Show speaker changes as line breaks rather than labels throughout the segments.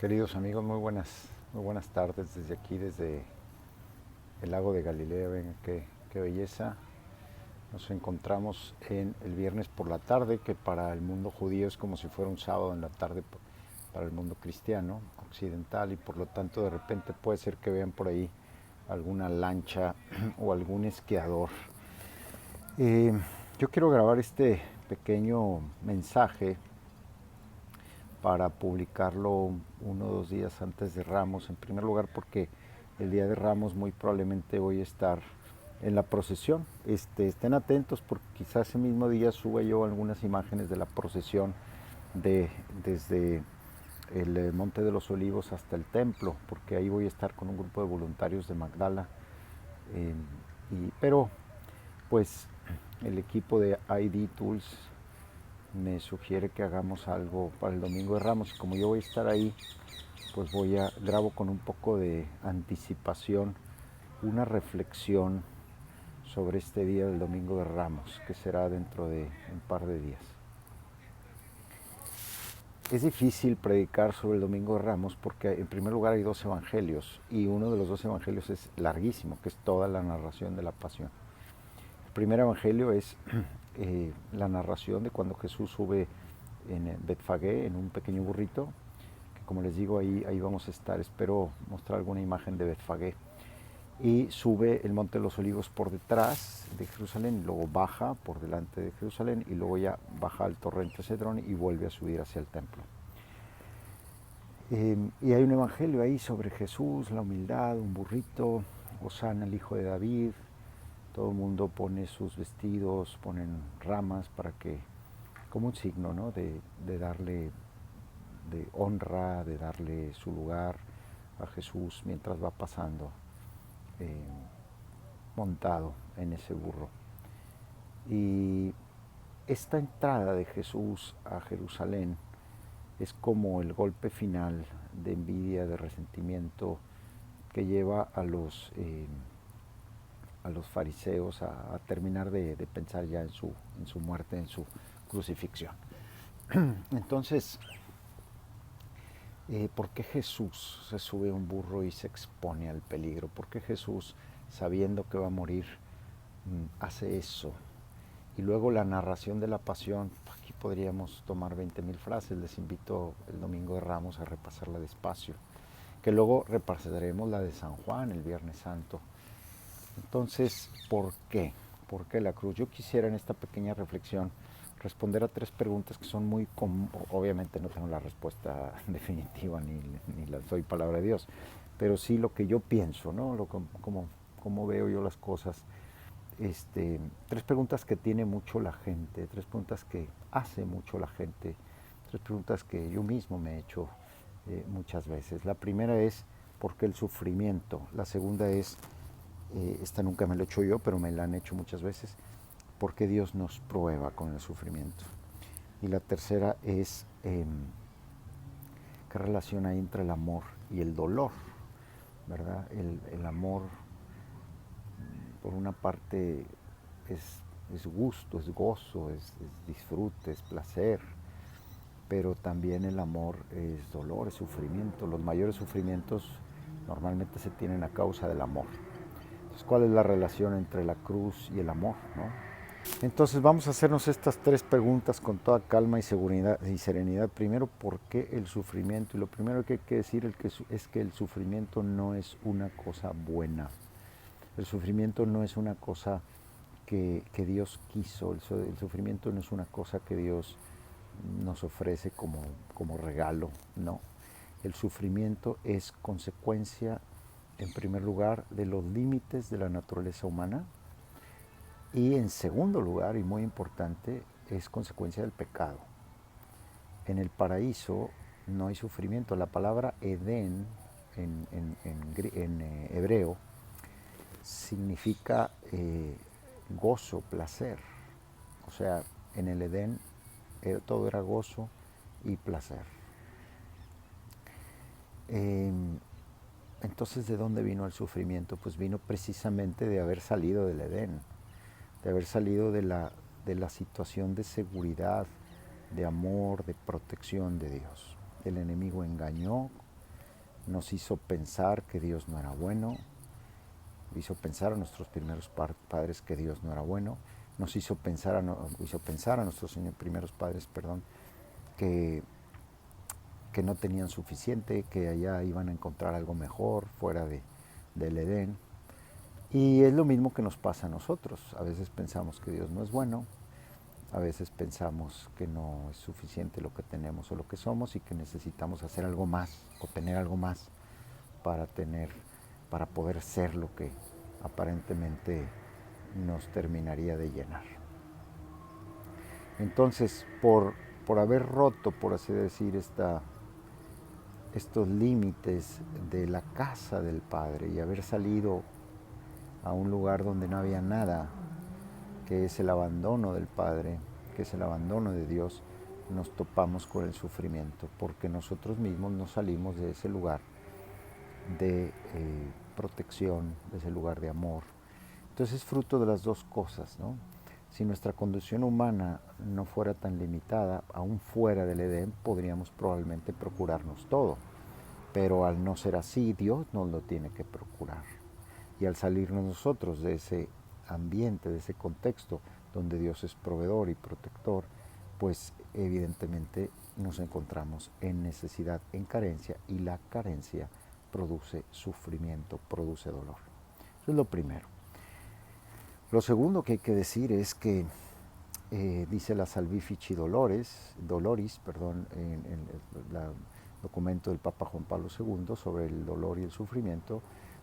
Queridos amigos, muy buenas tardes desde aquí, desde el lago de Galilea. Ven qué belleza. Nos encontramos en el viernes por la tarde, que para el mundo judío es como si fuera un sábado en la tarde para el mundo cristiano occidental, y por lo tanto de repente puede ser que vean por ahí alguna lancha o algún esquiador. Eh, yo quiero grabar este pequeño mensaje para publicarlo 1 o 2 días antes de Ramos. En primer lugar porque el día de Ramos muy probablemente voy a estar en la procesión. Estén atentos porque quizás ese mismo día suba yo algunas imágenes de la procesión desde el Monte de los Olivos hasta el templo, porque ahí voy a estar con un grupo de voluntarios de Magdala. eh, pero pues el equipo de ID Tools me sugiere que hagamos algo para el Domingo de Ramos. Como yo voy a estar ahí, pues grabo con un poco de anticipación una reflexión sobre este día del Domingo de Ramos, que será dentro de un par de días. Es difícil predicar sobre el Domingo de Ramos porque en primer lugar hay 2 evangelios, y uno de los 2 evangelios es larguísimo, que es toda la narración de la pasión. El primer evangelio es la narración de cuando Jesús sube en Betfagé en un pequeño burrito, que como les digo, ahí vamos a estar. Espero mostrar alguna imagen de Betfagé. Y sube el Monte de los Olivos por detrás de Jerusalén, y luego baja por delante de Jerusalén, y luego ya baja al torrente Cedrón y vuelve a subir hacia el templo. Y hay un evangelio ahí sobre Jesús, la humildad, un burrito, Hosana el hijo de David. Todo el mundo pone sus vestidos, ponen ramas para que, como un signo, ¿no? de darle de honra, de darle su lugar a Jesús mientras va pasando eh, montado en ese burro. Y esta entrada de Jesús a Jerusalén es como el golpe final de envidia, de resentimiento, que lleva a los fariseos a terminar de pensar ya en su muerte, en su crucifixión. Entonces, ¿por qué Jesús se sube a un burro y se expone al peligro? ¿Por qué Jesús, sabiendo que va a morir, hace eso? Y luego la narración de la pasión. Aquí podríamos tomar 20.000 frases. Les invito el Domingo de Ramos a repasarla despacio, que luego repasaremos la de San Juan el Viernes Santo. Entonces, ¿por qué? ¿Por qué la cruz? Yo quisiera en esta pequeña reflexión responder a 3 preguntas que son muy obviamente no tengo la respuesta definitiva, ni la soy palabra de Dios, pero sí lo que yo pienso, ¿no? Como veo yo las cosas. 3 preguntas que tiene mucho la gente, 3 preguntas que hace mucho la gente, 3 preguntas que yo mismo me he hecho muchas veces. La primera es, ¿por qué el sufrimiento? La segunda es, esta nunca me la he hecho yo, pero me la han hecho muchas veces, ¿por qué Dios nos prueba con el sufrimiento? Y la tercera es, ¿qué relación hay entre el amor y el dolor? ¿Verdad? El amor, por una parte, es gusto, es gozo, es disfrute, es placer, pero también el amor es dolor, es sufrimiento. Los mayores sufrimientos normalmente se tienen a causa del amor. Entonces, ¿cuál es la relación entre la cruz y el amor, no? Entonces vamos a hacernos estas 3 preguntas con toda calma y seguridad y serenidad. Primero, ¿por qué el sufrimiento? Y lo primero que hay que decir es que el sufrimiento no es una cosa buena. El sufrimiento no es una cosa que Dios quiso. El sufrimiento no es una cosa que Dios nos ofrece como regalo, no. El sufrimiento es consecuencia, en primer lugar, de los límites de la naturaleza humana, y en segundo lugar, y muy importante, es consecuencia del pecado. En el paraíso no hay sufrimiento. La palabra Edén en hebreo significa gozo, placer. O sea, en el Edén todo era gozo y placer. Entonces, ¿de dónde vino el sufrimiento? Pues vino precisamente de haber salido del Edén, de haber salido de la situación de seguridad, de amor, de protección de Dios. El enemigo engañó nos hizo pensar que Dios no era bueno, hizo pensar a nuestros primeros padres que Dios no era bueno, nos hizo pensar a nuestros primeros padres, que, que no tenían suficiente, que allá iban a encontrar algo mejor fuera del Edén. Y es lo mismo que nos pasa a nosotros. A veces pensamos que Dios no es bueno, a veces pensamos que no es suficiente lo que tenemos o lo que somos y que necesitamos hacer algo más o tener algo más para para poder ser lo que aparentemente nos terminaría de llenar. Entonces, por haber roto, por así decir, estos límites de la casa del Padre y haber salido a un lugar donde no había nada, que es el abandono del Padre, que es el abandono de Dios, nos topamos con el sufrimiento, porque nosotros mismos no salimos de ese lugar de protección, de ese lugar de amor. Entonces es fruto de las dos cosas, ¿no? Si nuestra condición humana no fuera tan limitada, aún fuera del Edén, podríamos probablemente procurarnos todo. Pero al no ser así, Dios nos lo tiene que procurar. Y al salirnos nosotros de ese ambiente, de ese contexto donde Dios es proveedor y protector, pues evidentemente nos encontramos en necesidad, en carencia, y la carencia produce sufrimiento, produce dolor. Eso es lo primero. Lo segundo que hay que decir es que dice la Salvifici Doloris, en el documento del Papa Juan Pablo II sobre el dolor y el sufrimiento,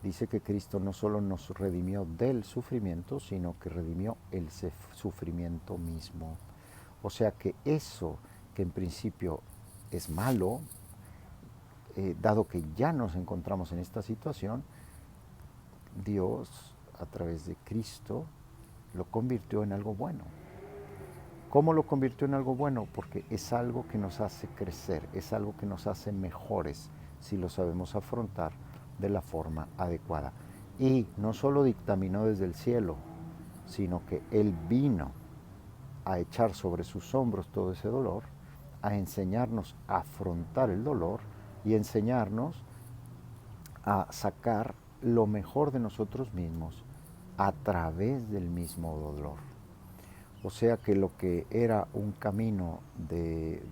dice que Cristo no solo nos redimió del sufrimiento, sino que redimió el sufrimiento mismo. O sea que eso que en principio es malo, dado que ya nos encontramos en esta situación, Dios, a través de Cristo, lo convirtió en algo bueno. ¿Cómo lo convirtió en algo bueno? Porque es algo que nos hace crecer, es algo que nos hace mejores si lo sabemos afrontar de la forma adecuada. Y no solo dictaminó desde el cielo, sino que Él vino a echar sobre sus hombros todo ese dolor, a enseñarnos a afrontar el dolor y enseñarnos a sacar lo mejor de nosotros mismos a través del mismo dolor. O sea que lo que era un camino de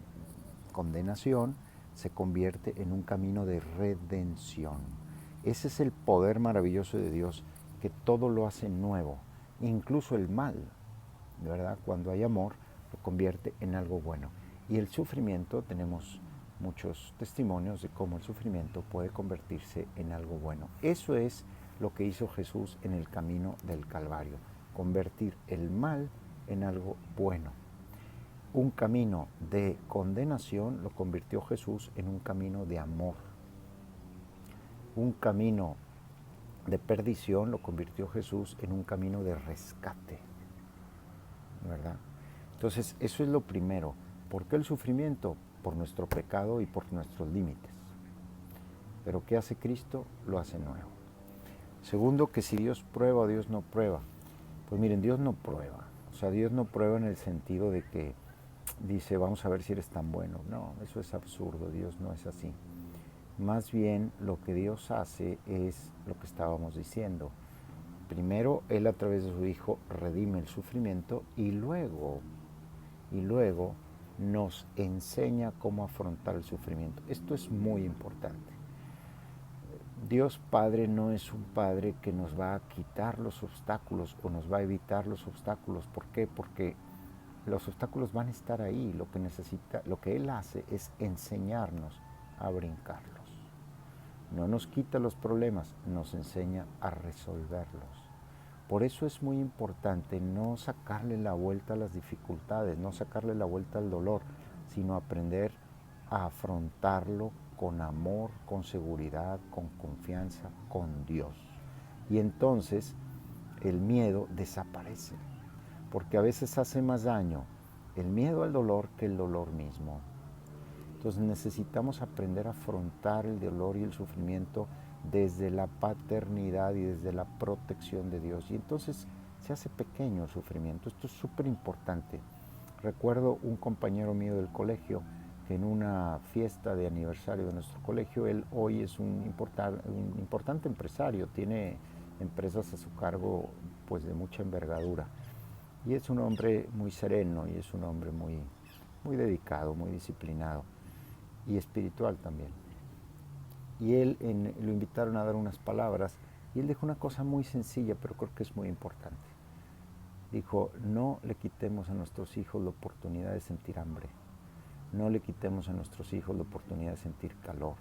condenación se convierte en un camino de redención. Ese es el poder maravilloso de Dios, que todo lo hace nuevo, incluso el mal, ¿verdad? Cuando hay amor, lo convierte en algo bueno. Y el sufrimiento, tenemos muchos testimonios de cómo el sufrimiento puede convertirse en algo bueno. Eso es lo que hizo Jesús en el camino del Calvario, convertir el mal en algo bueno. Un camino de condenación lo convirtió Jesús en un camino de amor. Un camino de perdición lo convirtió Jesús en un camino de rescate, ¿verdad? Entonces, eso es lo primero. ¿Por qué el sufrimiento? Por nuestro pecado y por nuestros límites. Pero ¿qué hace Cristo? Lo hace nuevo. Segundo, que si Dios prueba o Dios no prueba. Pues miren, Dios no prueba. O sea, Dios no prueba en el sentido de que dice, vamos a ver si eres tan bueno. No, eso es absurdo. Dios no es así. Más bien, lo que Dios hace es lo que estábamos diciendo. Primero, Él a través de su Hijo redime el sufrimiento y luego nos enseña cómo afrontar el sufrimiento. Esto es muy importante. Dios Padre no es un Padre que nos va a quitar los obstáculos o nos va a evitar los obstáculos. ¿Por qué? Porque los obstáculos van a estar ahí. Lo que Él hace es enseñarnos a brincarlos. No nos quita los problemas, nos enseña a resolverlos. Por eso es muy importante no sacarle la vuelta a las dificultades, no sacarle la vuelta al dolor, sino aprender a afrontarlo con amor, con seguridad, con confianza, con Dios. Y entonces el miedo desaparece, porque a veces hace más daño el miedo al dolor que el dolor mismo. Entonces necesitamos aprender a afrontar el dolor y el sufrimiento desde la paternidad y desde la protección de Dios. Y entonces se hace pequeño el sufrimiento. Esto es súper importante. Recuerdo un compañero mío del colegio en una fiesta de aniversario de nuestro colegio. Él hoy es un importante empresario, tiene empresas a su cargo pues de mucha envergadura. Y es un hombre muy sereno y es un hombre muy dedicado, muy disciplinado y espiritual también. Y lo invitaron a dar unas palabras y él dijo una cosa muy sencilla, pero creo que es muy importante. Dijo, no le quitemos a nuestros hijos la oportunidad de sentir hambre. No le quitemos a nuestros hijos la oportunidad de sentir calor,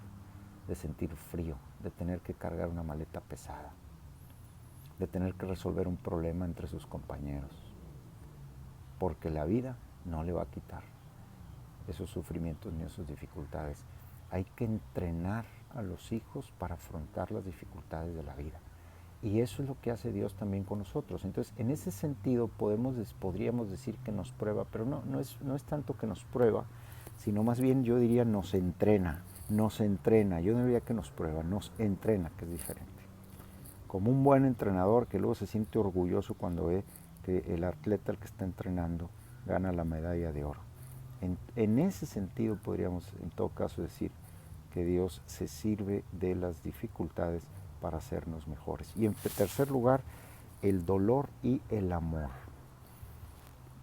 de sentir frío, de tener que cargar una maleta pesada, de tener que resolver un problema entre sus compañeros. Porque la vida no le va a quitar esos sufrimientos ni esas dificultades. Hay que entrenar a los hijos para afrontar las dificultades de la vida. Y eso es lo que hace Dios también con nosotros. Entonces, en ese sentido podríamos decir que nos prueba, pero no es tanto que nos prueba, sino más bien yo diría nos entrena. Yo no diría que nos prueba, nos entrena, que es diferente. Como un buen entrenador que luego se siente orgulloso cuando ve que el atleta al que está entrenando gana la medalla de oro. En ese sentido podríamos en todo caso decir que Dios se sirve de las dificultades para hacernos mejores. Y en tercer lugar, el dolor y el amor.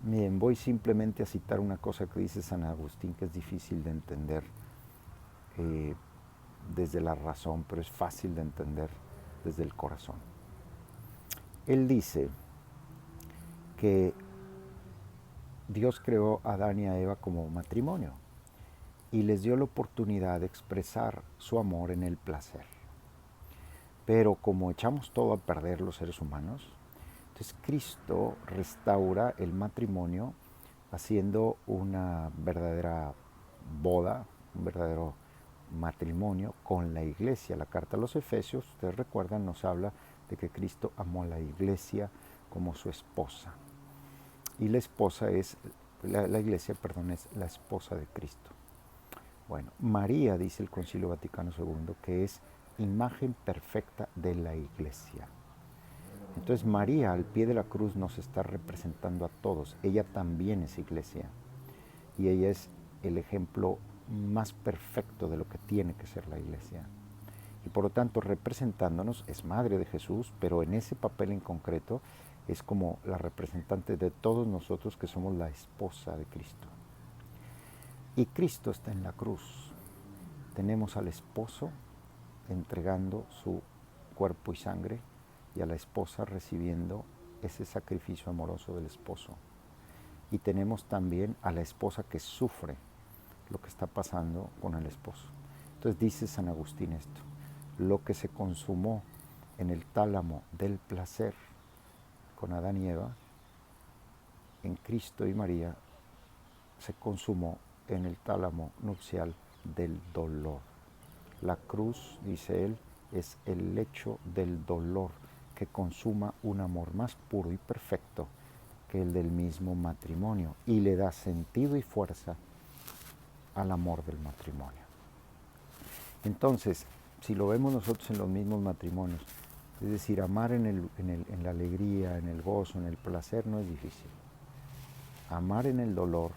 Miren, voy simplemente a citar una cosa que dice San Agustín que es difícil de entender desde la razón, pero es fácil de entender desde el corazón. Él dice que Dios creó a Adán y a Eva como matrimonio y les dio la oportunidad de expresar su amor en el placer. Pero como echamos todo a perder los seres humanos, entonces Cristo restaura el matrimonio haciendo una verdadera boda, un verdadero matrimonio con la iglesia. La carta a los Efesios, ustedes recuerdan, nos habla de que Cristo amó a la iglesia como su esposa. Y la esposa la iglesia, es la esposa de Cristo. Bueno, María, dice el Concilio Vaticano II, que es imagen perfecta de la iglesia. Entonces María al pie de la cruz nos está representando a todos. Ella también es iglesia. Y ella es el ejemplo más perfecto de lo que tiene que ser la iglesia. Y por lo tanto, representándonos, es madre de Jesús, pero en ese papel en concreto es como la representante de todos nosotros que somos la esposa de Cristo. Y Cristo está en la cruz. Tenemos al esposo entregando su cuerpo y sangre y a la esposa recibiendo ese sacrificio amoroso del esposo. Y tenemos también a la esposa que sufre lo que está pasando con el esposo. Entonces dice San Agustín esto: lo que se consumó en el tálamo del placer con Adán y Eva, en Cristo y María, se consumó en el tálamo nupcial del dolor. La cruz, dice él, es el lecho del dolor que consuma un amor más puro y perfecto que el del mismo matrimonio y le da sentido y fuerza al amor del matrimonio. Entonces, si lo vemos nosotros en los mismos matrimonios, es decir, amar en la alegría, en el gozo, en el placer, no es difícil. Amar en el dolor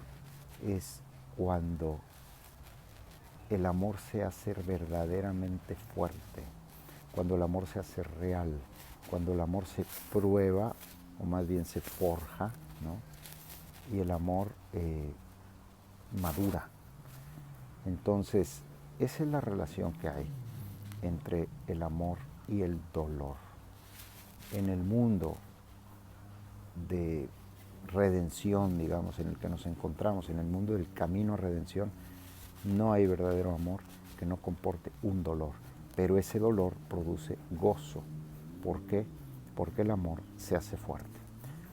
es cuando el amor se hace verdaderamente fuerte, cuando el amor se hace real, cuando el amor se prueba, o más bien se forja, ¿no? Y el amor madura. Entonces, esa es la relación que hay entre el amor y el dolor. En el mundo de redención, digamos, en el que nos encontramos, en el mundo del camino a redención, no hay verdadero amor que no comporte un dolor, pero ese dolor produce gozo. ¿Por qué? Porque el amor se hace fuerte.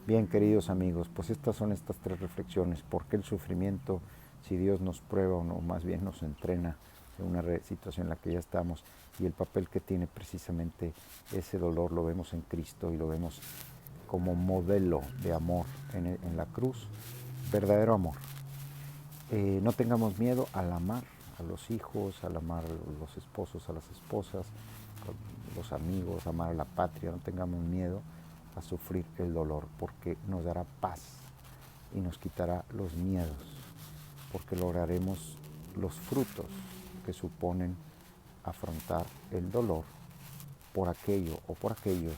Bien, queridos amigos, pues estas son estas tres reflexiones. ¿Por qué el sufrimiento, si Dios nos prueba o no, más bien nos entrena en una situación en la que ya estamos? Y el papel que tiene precisamente ese dolor lo vemos en Cristo y lo vemos como modelo de amor en la cruz, verdadero amor. No tengamos miedo al amar a los hijos, al amar a los esposos, a las esposas, a los amigos, amar a la patria. No tengamos miedo a sufrir el dolor, porque nos dará paz y nos quitará los miedos, porque lograremos los frutos que suponen afrontar el dolor por aquello o por aquellos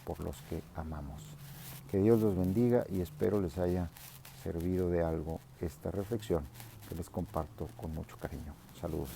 por los que amamos. Que Dios los bendiga y espero les haya servido de algo esta reflexión que les comparto con mucho cariño. Saludos.